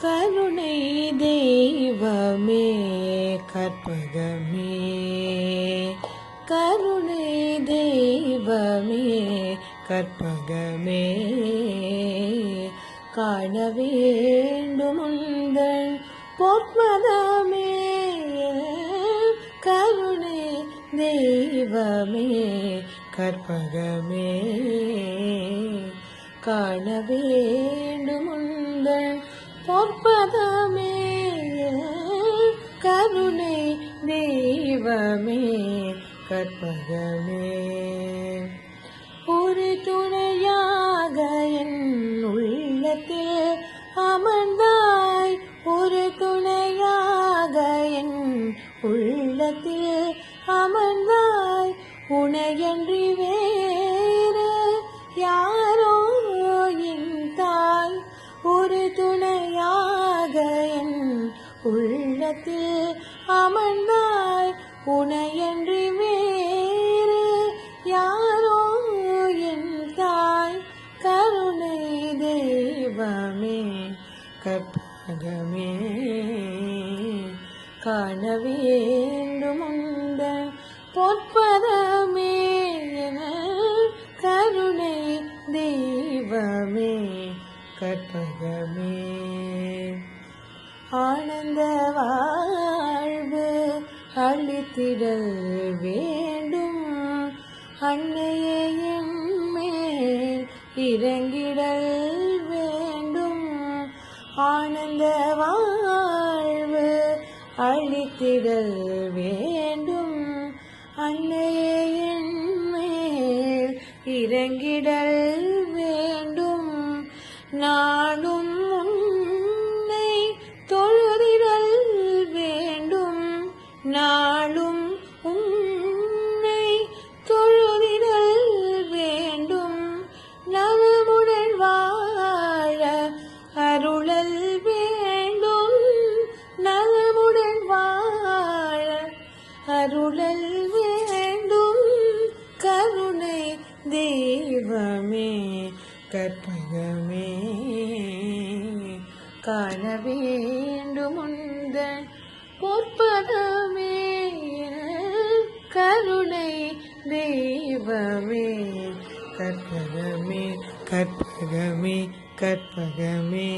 கருணை தெய்வமே கற்பகமே, கருணை தெய்வமே கற்பகமே, காண வேண்டும் உந்தன் பொற்பதமே. கருணை தெய்வமே கற்பகமே, காண வேண்டும் உந்தன் பொற்பதமே. கருணை தெய்வமே கற்பகமே, ஒரு துணையாக என் உள்ளத்தில் அமர்ந்தாய், ஒரு துணையாக என் உள்ளத்தில் அமர்ந்தாய். உனையன்றி வேறு யாரோ என் தாய், ஒரு துணையாக என் உள்ளத்தில் அமர்ந்தாய். உனையன்றி வேறு யாரோ என் தாய். கருணை தெய்வமே கற்பகமே, காண வேண்டும் உந்தன் பொற்பதமே. கருணை தெய்வமே கற்பகமே, ஆனந்த வாழ்வு அளித்திடல் வேண்டும், அன்னையே என் மேல் இறங்கிடல் வேண்டும். ஆனந்த வாழ்வு அளித்திடல் வேண்டும், அன்னையே என் மேல் இறங்கிடல் வேண்டும். நாளும் உன்னை தொழுதிடல் வேண்டும், நாளும் உன்னை தொழுதிடல் வேண்டும். நலமுடன் வாழ அருளல் வேண்டும், நலமுடன் வாழ அருளல் வேண்டும். கருணை தெய்வமே கற்பகமே, காண வேண்டும் உந்தன் பொற்பதமே. கருணை தெய்வமே கற்பகமே, கற்பகமே கற்பகமே.